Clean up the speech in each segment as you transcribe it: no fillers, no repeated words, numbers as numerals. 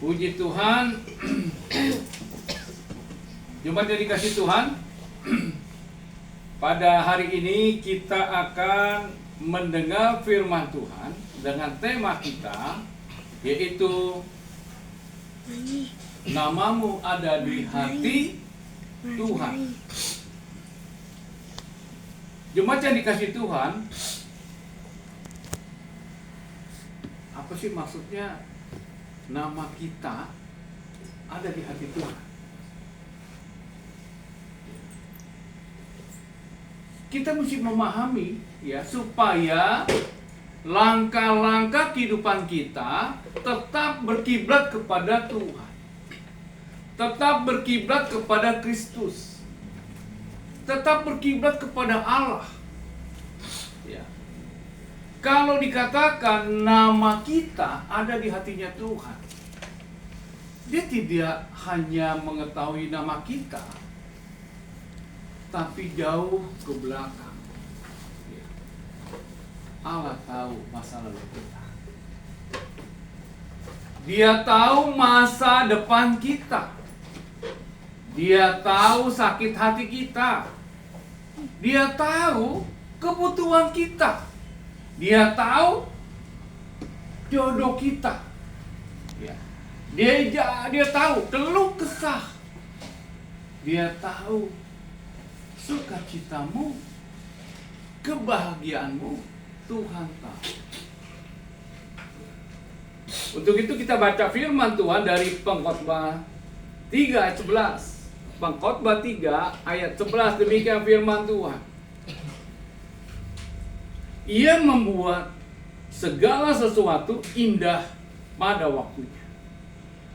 Puji Tuhan. Jemaat yang dikasih Tuhan, pada hari ini kita akan mendengar firman Tuhan dengan tema kita, yaitu namamu ada di hati Tuhan. Jemaat yang dikasih Tuhan, apa sih maksudnya nama kita ada di hati Tuhan? Kita mesti memahami ya, supaya langkah-langkah kehidupan kita tetap berkiblat kepada Tuhan, tetap berkiblat kepada Kristus, tetap berkiblat kepada Allah. Ya. Kalau dikatakan nama kita ada di hatinya Tuhan, Dia tidak hanya mengetahui nama kita, tapi jauh ke belakang. Ya. Allah tahu masa lalu kita. Dia tahu masa depan kita. Dia tahu sakit hati kita. Dia tahu kebutuhan kita. Dia tahu jodoh kita. Ya. Dia tahu keluh kesah. Dia tahu sukacitamu, kebahagiaanmu, Tuhan tahu. Untuk itu kita baca firman Tuhan dari Pengkhotbah 3 ayat 11. Pengkhotbah 3 ayat 11, demikian firman Tuhan. Ia membuat segala sesuatu indah pada waktunya.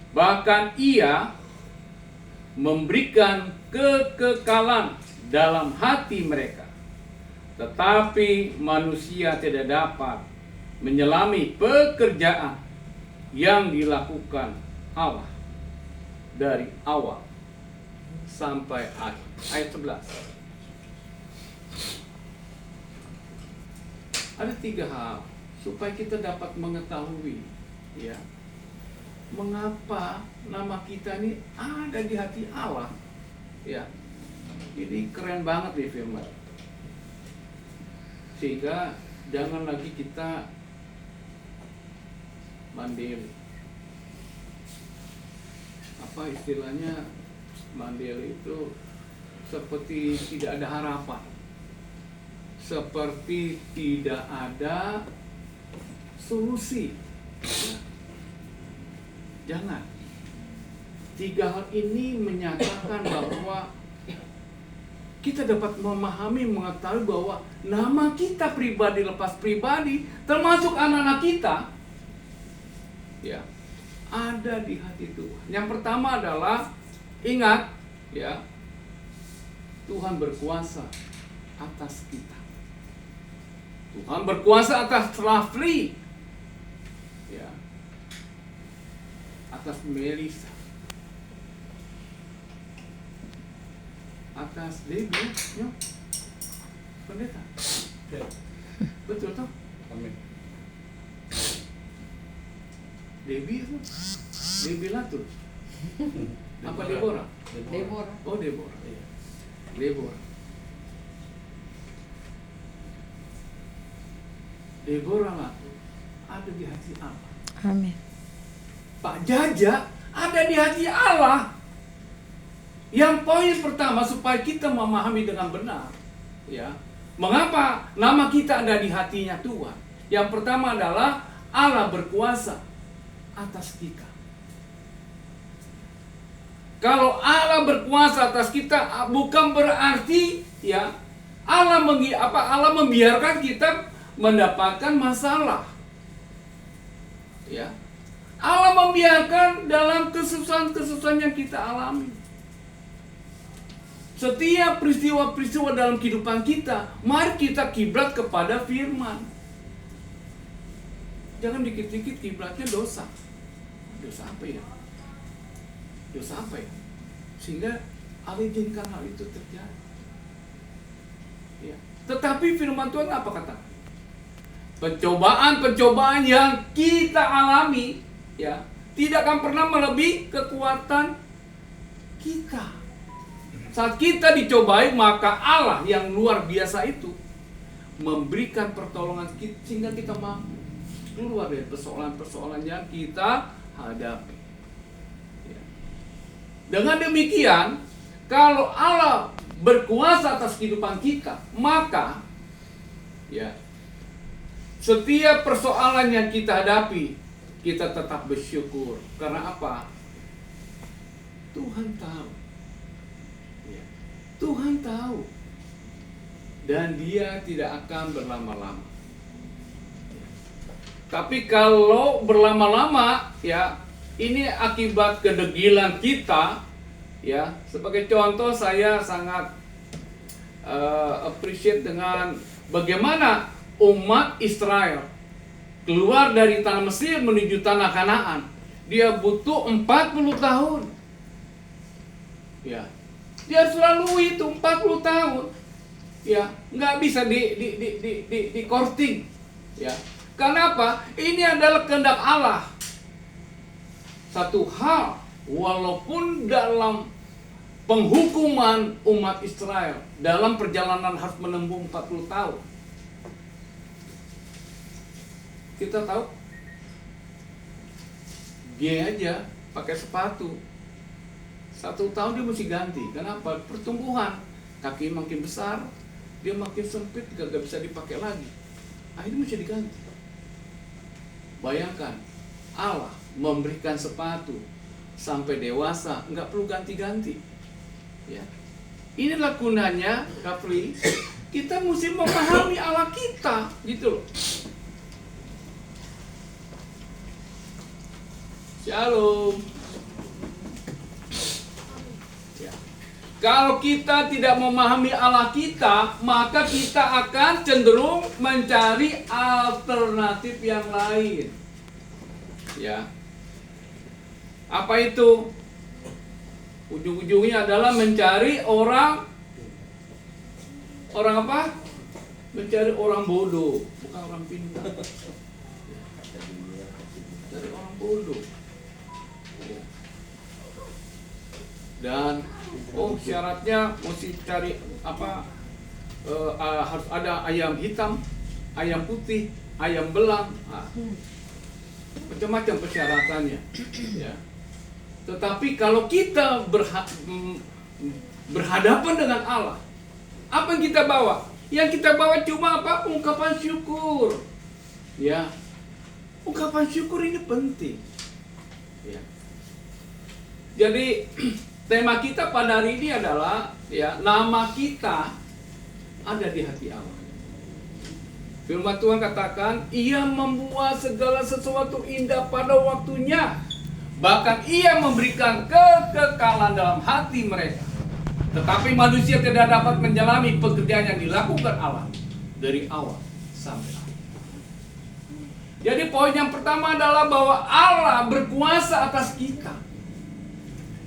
Bahkan Ia memberikan kekekalan dalam hati mereka. Tetapi manusia tidak dapat menyelami pekerjaan yang dilakukan Allah dari awal sampai akhir. Ayat 11. Ada 3 hal supaya kita dapat mengetahui ya, mengapa nama kita ini ada di hati Allah. Ya. Ini keren banget nih firman. Sehingga jangan lagi kita mandiri. Apa istilahnya, mandiri itu seperti tidak ada harapan, seperti tidak ada solusi. Jangan. 3 hal ini menyatakan bahwa kita dapat memahami, mengetahui bahwa nama kita pribadi lepas pribadi, termasuk anak-anak kita, ya, ada di hati Tuhan. Yang pertama adalah ingat, ya, Tuhan berkuasa atas kita. Tuhan berkuasa atas Rafli, ya, atas Melisa, atas Debbie, ya, pendeta. Betul toh? Amin. Debbie itu, Debbie Latul. Apa Deborah? Deborah. Oh Deborah. Iya. Deborah. Deborah Latul ada di hati Allah. Amin. Pak Jaja ada di hati Allah. Yang poin pertama supaya kita memahami dengan benar, ya, mengapa nama kita ada di hatinya Tuhan. Yang pertama adalah Allah berkuasa atas kita. Kalau Allah berkuasa atas kita, bukan berarti ya Allah membiarkan kita mendapatkan masalah. Ya. Allah membiarkan dalam kesusahan-kesusahan yang kita alami. Setiap peristiwa-peristiwa dalam kehidupan kita, mari kita kiblat kepada firman. Jangan dikit-dikit kiblatnya dosa. Dosa apa ya? Dosa apa ya? Sehingga Allah izinkan hal itu terjadi. Ya. Tetapi firman Tuhan apa kata? Pencobaan-pencobaan yang kita alami, ya, tidak akan pernah melebihi kekuatan kita. Saat kita dicobai, maka Allah yang luar biasa itu memberikan pertolongan kita, sehingga kita mampu keluar dari persoalan-persoalan yang kita hadapi. Ya. Dengan demikian, kalau Allah berkuasa atas kehidupan kita, maka ya, setiap persoalan yang kita hadapi, kita tetap bersyukur. Karena apa? Tuhan tahu. Ya. Tuhan tahu. Dan Dia tidak akan berlama-lama. Ya. Tapi kalau berlama-lama, ya, ini akibat kedegilan kita. Ya, sebagai contoh, saya sangat appreciate dengan bagaimana umat Israel keluar dari tanah Mesir menuju tanah Kanaan. Dia butuh 40 tahun. Ya. Dia harus lalui itu 40 tahun. Ya, nggak bisa di korting. Ya. Karena apa? Ini adalah kehendak Allah. Satu hal, walaupun dalam penghukuman umat Israel dalam perjalanan harus menempuh 40 tahun. Kita tahu, G aja pakai sepatu 1 tahun dia mesti ganti. Kenapa? Pertumbuhan, kaki makin besar, dia makin sempit, gak bisa dipakai lagi. Akhirnya mesti diganti. Bayangkan, Allah memberikan sepatu sampai dewasa, nggak perlu ganti-ganti. Ya. Inilah gunanya, Kapri, kita mesti memahami Allah kita, gitu loh. Shalom. Ya. Kalau kita tidak memahami Allah kita, maka kita akan cenderung mencari alternatif yang lain. Ya. Apa itu? Ujung-ujungnya adalah mencari orang apa? Mencari orang bodoh, bukan orang pintar. Mencari orang bodoh. Dan syaratnya mesti cari apa? Harus ada ayam hitam, ayam putih, ayam belang. Macam-macam persyaratannya. Ya. Tetapi kalau kita berhadapan dengan Allah, apa yang kita bawa? Yang kita bawa cuma apa? Ungkapan syukur. Ya. Ungkapan syukur ini penting. Ya. Jadi tema kita pada hari ini adalah, ya, nama kita ada di hati Allah. Firman Tuhan katakan, Ia membuat segala sesuatu indah pada waktunya. Bahkan Ia memberikan kekekalan dalam hati mereka. Tetapi manusia tidak dapat menjalani pekerjaan yang dilakukan Allah dari awal sampai akhir. Jadi poin yang pertama adalah bahwa Allah berkuasa atas kita.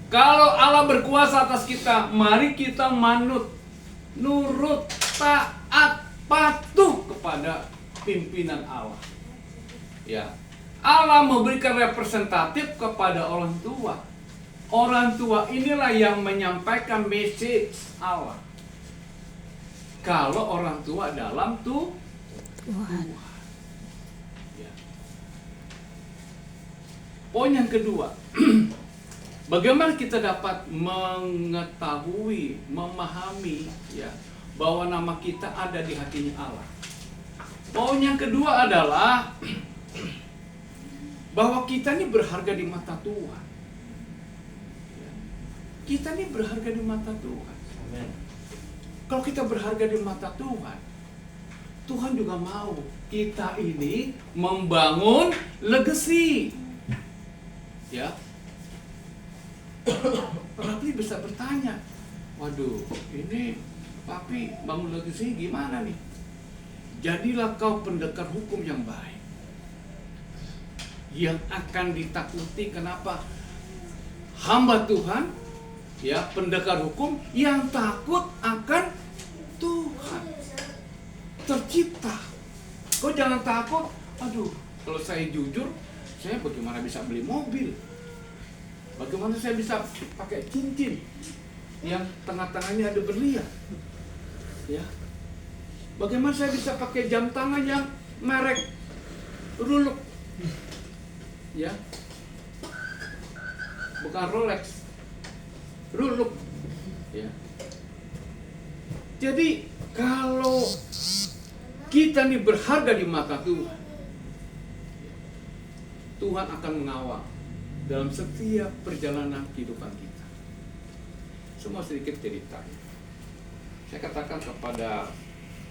Kalau Allah berkuasa atas kita, mari kita manut, nurut, taat, patuh kepada pimpinan Allah. Ya. Allah memberikan representatif kepada orang tua. Orang tua inilah yang menyampaikan message Allah. Kalau orang tua dalam Tuhan. Ya. Poin yang kedua, bagaimana kita dapat mengetahui, memahami, ya, bahwa nama kita ada di hatinya Allah. Poin yang kedua adalah bahwa kita ini berharga di mata Tuhan. Ya. Kita ini berharga di mata Tuhan. Amen. Kalau kita berharga di mata Tuhan, Tuhan juga mau kita ini membangun legacy. Ya. Rapi bisa bertanya, waduh, ini Papi bangun legacy gimana nih? Jadilah kau pendekar hukum yang baik, yang akan ditakuti. Kenapa? Hamba Tuhan, ya, pendekar hukum yang takut akan Tuhan, tercipta. Kau jangan takut, aduh, kalau saya jujur, saya bagaimana bisa beli mobil? Bagaimana saya bisa pakai cincin yang tengah-tengahnya ada berlian? Ya. Bagaimana saya bisa pakai jam tangan yang merek Rolex? Ya. Bukan Rolex. Rolex. Ya. Jadi kalau kita nih berharga di mata Tuhan, Tuhan akan mengawal dalam setiap perjalanan kehidupan kita. Semua sedikit cerita. Saya katakan kepada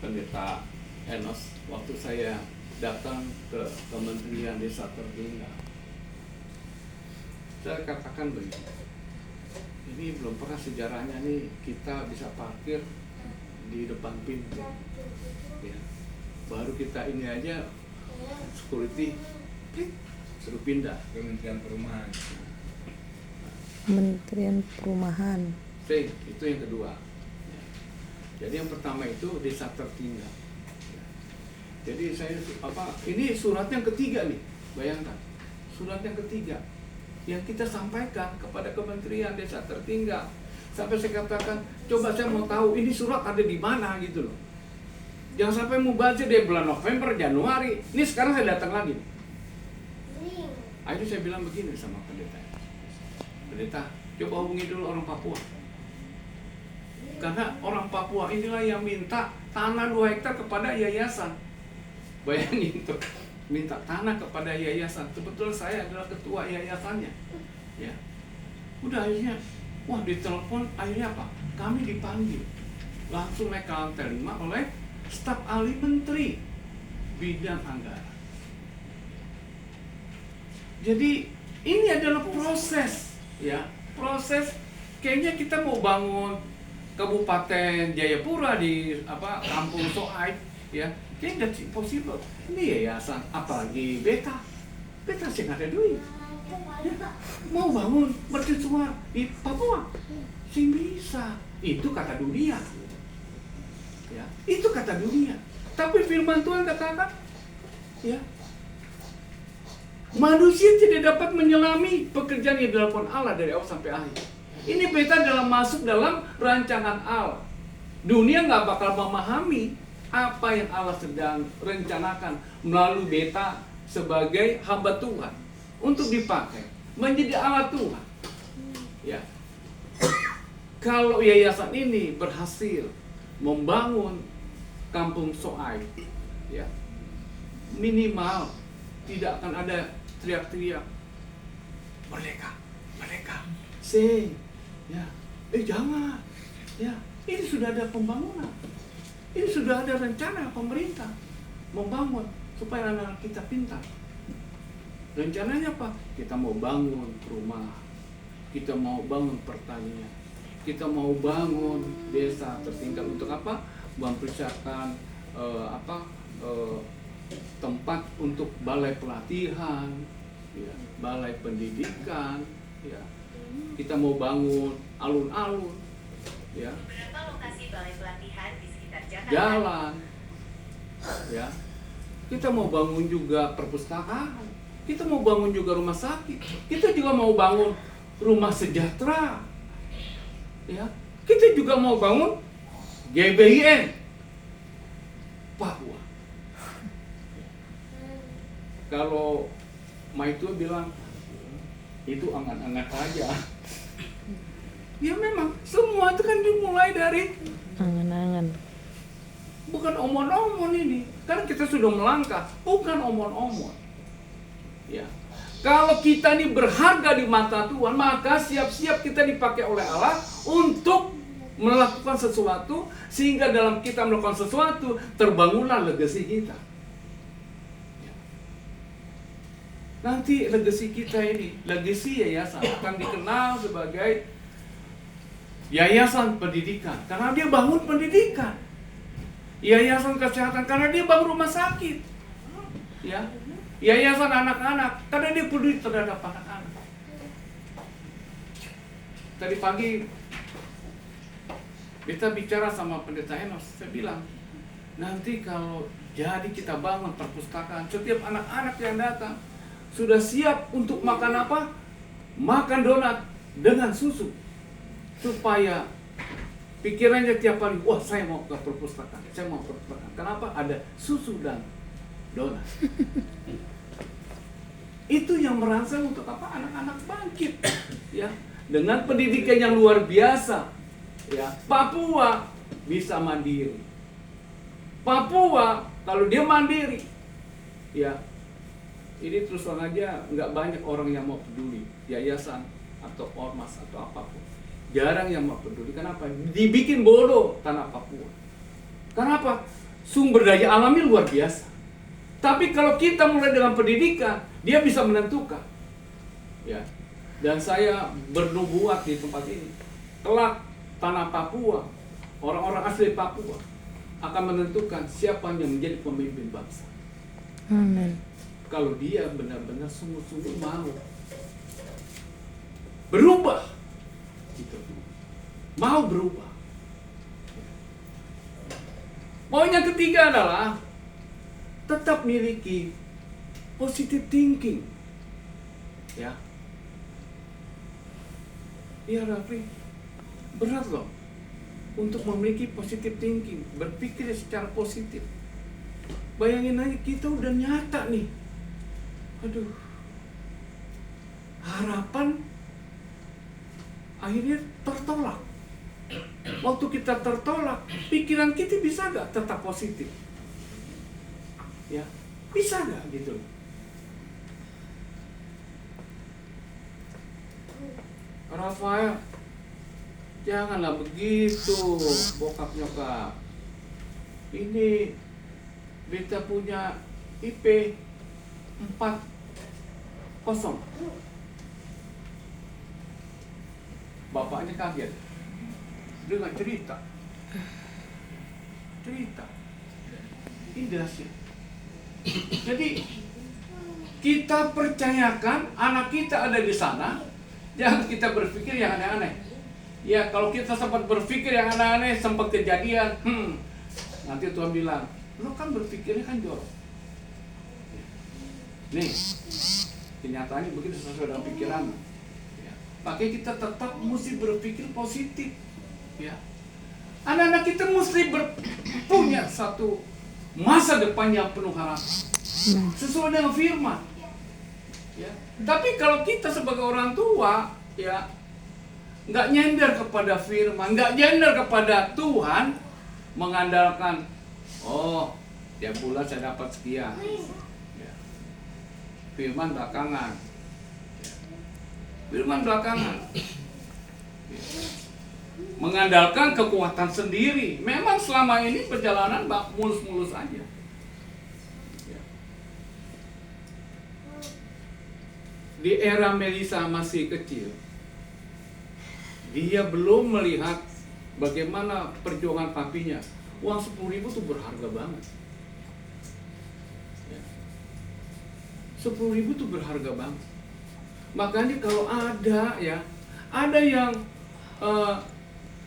Pendeta Enos waktu saya datang ke Kementerian Desa Tertinggal, saya katakan begini, ini belum pernah sejarahnya nih kita bisa parkir di depan pintu. Ya. Baru kita ini aja security suruh pindah. Kementerian Perumahan. Kementerian Perumahan. Itu yang kedua. Ya. Jadi yang pertama itu desa tertinggal. Ya. Jadi saya ini surat yang ketiga nih, bayangkan surat yang ketiga yang kita sampaikan kepada Kementerian Desa Tertinggal. Sampai saya katakan, coba saya mau tahu ini surat ada di mana gitu loh. Jangan sampai mau baca dari bulan November, Januari. Ini sekarang saya datang lagi. Akhirnya saya bilang begini sama pendeta. Pendeta, coba hubungi dulu orang Papua. Karena orang Papua inilah yang minta tanah 2 hektar kepada yayasan. Bayangin tuh, minta tanah kepada yayasan. Sebetulnya saya adalah ketua yayasannya. Ya. Udah akhirnya, wah ditelepon, akhirnya apa? Kami dipanggil. Langsung naik ke lantai 5 oleh staf ahli menteri bidang anggaran. Jadi ini adalah proses, ya, proses. Kayaknya kita mau bangun Kabupaten Jayapura di Kampung Soaib, ya, kayaknya that's impossible. Ini yayasan, apalagi beta sih nggak ada duit. Ya, mau bangun mercusuar di Papua, sih bisa. Itu kata dunia. Ya, itu kata dunia. Tapi firman Tuhan katakan, ya, manusia tidak dapat menyelami pekerjaan yang dilakukan Allah dari awal sampai akhir. Ini beta masuk dalam rancangan Allah. Dunia nggak bakal memahami apa yang Allah sedang rencanakan melalui beta sebagai hamba Tuhan untuk dipakai menjadi alat Tuhan. Ya, kalau yayasan ini berhasil membangun Kampung Soaib, ya, minimal tidak akan ada teriak-teriak merdeka, merdeka, sing, ya, jangan, ya, ini sudah ada pembangunan, ini sudah ada rencana pemerintah membangun supaya anak-anak kita pintar. Rencananya apa? Kita mau bangun rumah, kita mau bangun pertanian, kita mau bangun desa tertinggal untuk apa? Mempersiapkan tempat untuk balai pelatihan, ya, balai pendidikan, ya. Kita mau bangun alun-alun, ya. Beberapa lokasi balai pelatihan di sekitar Jakarta. Jalan, ya. Kita mau bangun juga perpustakaan, kita mau bangun juga rumah sakit, kita juga mau bangun rumah sejahtera, ya. Kita juga mau bangun GBIN Papua. Kalau Maitu bilang itu angan-angan aja. Ya memang semua itu kan dimulai dari Angan-angan. bukan omon-omon ini. Kan kita sudah melangkah, bukan omon-omon. Ya. Kalau kita ini berharga di mata Tuhan, maka siap-siap kita dipakai oleh Allah untuk melakukan sesuatu, sehingga dalam kita melakukan sesuatu terbangunlah legasi kita. Ya. Nanti legasi kita ini, legasi yayasan akan dikenal sebagai yayasan pendidikan karena dia bangun pendidikan, yayasan kesehatan karena dia bangun rumah sakit, ya, yayasan anak-anak karena dia peduli terhadap anak-anak. Tadi pagi kita bicara sama Pendeta Enos, saya bilang nanti kalau jadi kita bangun perpustakaan, setiap anak-anak yang datang sudah siap untuk makan apa? Makan donat dengan susu. Supaya pikirannya tiap hari, wah saya mau ke perpustakaan, saya mau ke perpustakaan. Kenapa? Ada susu dan donat. Itu yang merangsang untuk apa? Anak-anak bangkit, ya, dengan pendidikan yang luar biasa, ya. Papua bisa mandiri. Papua kalau dia mandiri, ya, ini terus terang aja nggak banyak orang yang mau peduli, yayasan atau ormas atau apapun, jarang yang mau peduli. Kenapa? Dibikin bodoh tanah Papua. Kenapa? Sumber daya alamnya luar biasa. Tapi kalau kita mulai dengan pendidikan, dia bisa menentukan. Ya. Dan saya bernubuat di tempat ini. Kelak tanah Papua, orang-orang asli Papua akan menentukan siapa yang menjadi pemimpin bangsa. Amin. Kalau dia benar-benar sungguh-sungguh mau berubah, gitu. Mau berubah. Poin yang ketiga adalah tetap miliki positive thinking, ya. Iya Rafli, berat loh untuk memiliki positive thinking, berpikir secara positif. Bayangin aja kita udah nyata nih, aduh, harapan akhirnya tertolak. Waktu kita tertolak, pikiran kita bisa gak tetap positif? Ya, bisa gak gitu? Rafael, janganlah begitu, bokap nyokap. Ini beta punya IP 4.0. Bapaknya kaget dengan cerita. Ini dahsyat. Jadi kita percayakan anak kita ada di sana, jangan kita berpikir yang aneh-aneh. Ya kalau kita sempat berpikir yang aneh-aneh, sempat kejadian, nanti Tuhan bilang, lo kan berpikirnya kan jorok. Nih, kenyataannya begitu sesuai dengan pikiran. Ya. Makanya kita tetap mesti berpikir positif. Ya. Anak-anak kita mesti punya satu masa depan yang penuh harapan, sesuai dengan firman. Ya. Tapi kalau kita sebagai orang tua, ya, nggak nyender kepada firman, nggak nyender kepada Tuhan, mengandalkan, oh, tiap bulan saya dapat sekian. Ya. Firman belakangan. Ya. Firman belakangan. Ya. Mengandalkan kekuatan sendiri. Memang selama ini perjalanan mulus-mulus aja. Ya. Di era Melisa masih kecil, dia belum melihat bagaimana perjuangan papinya. Uang 10.000 tuh berharga banget. Ya. 10.000 tuh berharga banget. Makanya kalau ada ya, ada yang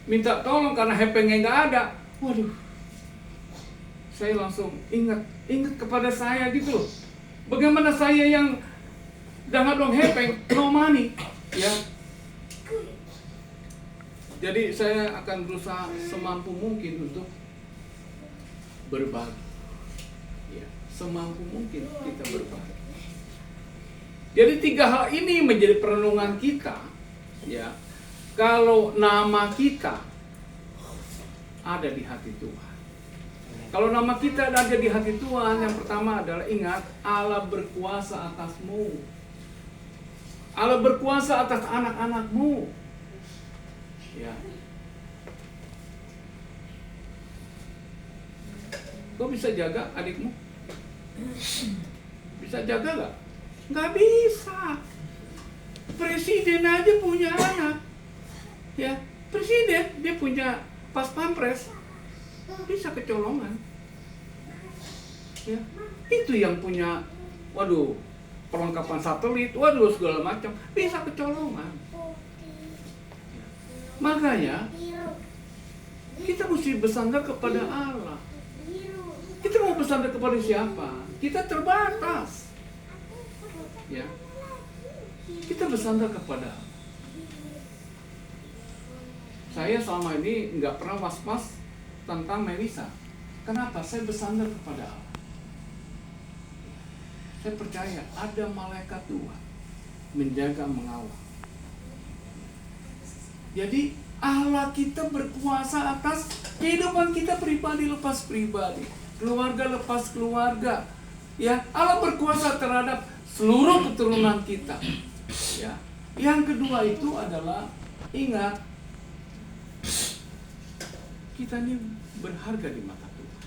minta tolong karena hepengnya nggak ada, waduh, saya langsung ingat kepada saya gitu loh. Bagaimana saya yang jangan dong hepeng, no money, ya. Jadi saya akan berusaha semampu mungkin untuk berbagi, ya, semampu mungkin kita berbagi. Jadi 3 hal ini menjadi perenungan kita, ya. Kalau nama kita ada di hati Tuhan. Kalau nama kita ada di hati Tuhan, yang pertama adalah ingat, Allah berkuasa atasmu. Allah berkuasa atas anak-anakmu. Ya. Kau bisa jaga adikmu? Bisa jaga gak? Nggak bisa. Presiden aja punya anak. Ya, presiden dia punya pas pampres, bisa kecolongan. Ya, itu yang punya, waduh, perlengkapan satelit, waduh segala macam, bisa kecolongan. Makanya kita mesti bersandar kepada Allah. Kita mau bersandar kepada siapa? Kita terbatas. Ya, kita bersandar kepada Allah. Saya selama ini nggak pernah was-was tentang Melisa. Kenapa? Saya bersandar kepada Allah. Saya percaya ada malaikat Tuhan menjaga, mengawal. Jadi Allah kita berkuasa atas kehidupan kita pribadi lepas pribadi, keluarga lepas keluarga. Ya, Allah berkuasa terhadap seluruh keturunan kita. Ya. Yang kedua itu adalah ingat, kita ini berharga di mata Tuhan.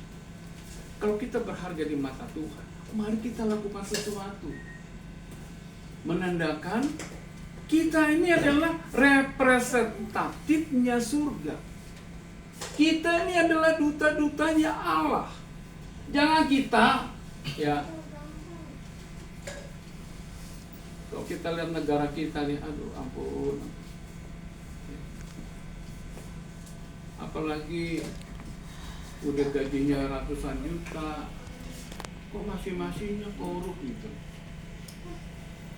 Kalau kita berharga di mata Tuhan, mari kita lakukan sesuatu. Menandakan kita ini adalah representatifnya surga. Kita ini adalah duta-dutanya Allah. Jangan kita, ya, kalau kita lihat negara kita nih, aduh ampun. Apalagi udah gajinya ratusan juta, kok masing-masingnya korup gitu.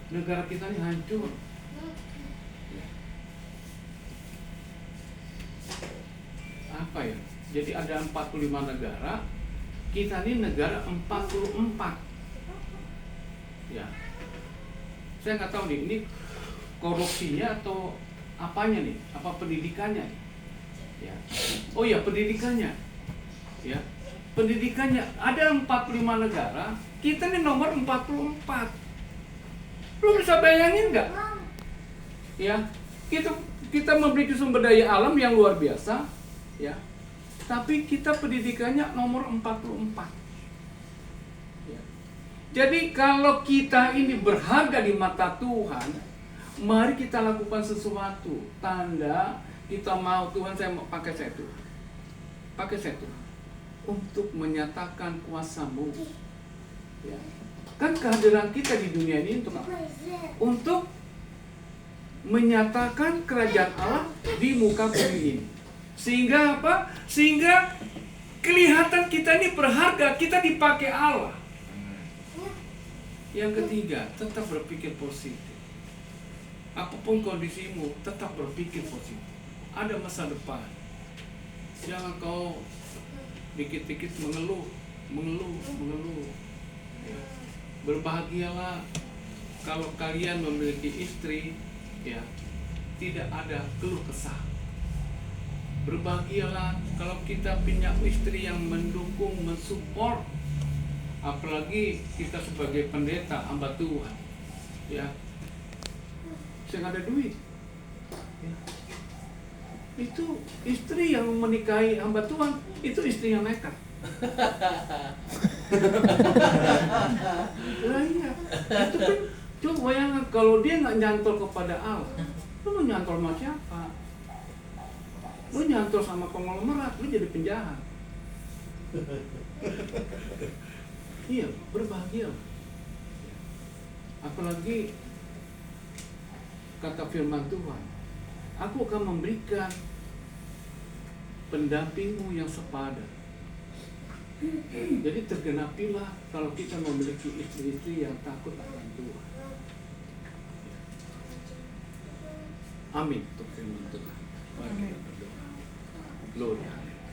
Negara kita ini hancur. Apa ya? Jadi ada 45 negara, kita ini negara 44. Ya. Saya nggak tahu nih, ini korupsinya atau apanya nih? Apa pendidikannya? Ya. Oh ya, pendidikannya. Ya. Pendidikannya ada 45 negara, kita ini nomor 44. Lu bisa bayangin nggak? Ya, kita memiliki sumber daya alam yang luar biasa, ya. Tapi kita pendidikannya nomor 44. Ya. Jadi kalau kita ini berharga di mata Tuhan, mari kita lakukan sesuatu. Tanda kita mau Tuhan, saya mau pakai satu. Pakai satu. Untuk menyatakan kuasa-Mu. Ya. Kan kehadiran kita di dunia ini untuk menyatakan kerajaan Allah di muka bumi ini. Sehingga apa? Sehingga kelihatan kita ini berharga, kita dipakai Allah. Yang ketiga, tetap berpikir positif. Apapun kondisimu, tetap berpikir positif. Ada masa depan. Jangan kau dikit-dikit mengeluh. Ya. Berbahagialah kalau kalian memiliki istri, ya, tidak ada keluh kesah. Berbahagialah kalau kita punya istri yang mendukung, mensupport. Apalagi kita sebagai pendeta, hamba Tuhan, ya, saya nggak ada duit. Ya. Itu istri yang menikahi hamba Tuhan, itu istri yang nekat. Nah, iya. Itu kan, coba bayangkan kalau dia nggak nyantol kepada Allah, lu mau nyantol sama siapa? Lu nyantol sama konglomerat, lu jadi penjahat. Iya, berbahagia. Apalagi kata firman Tuhan, aku akan memberikan pendampingmu yang sepadan. Jadi tergenapilah kalau kita memiliki istri-istri yang takut akan Tuhan. Amin. Untuk firman Tuhan. Mari kita berdoa. Gloria.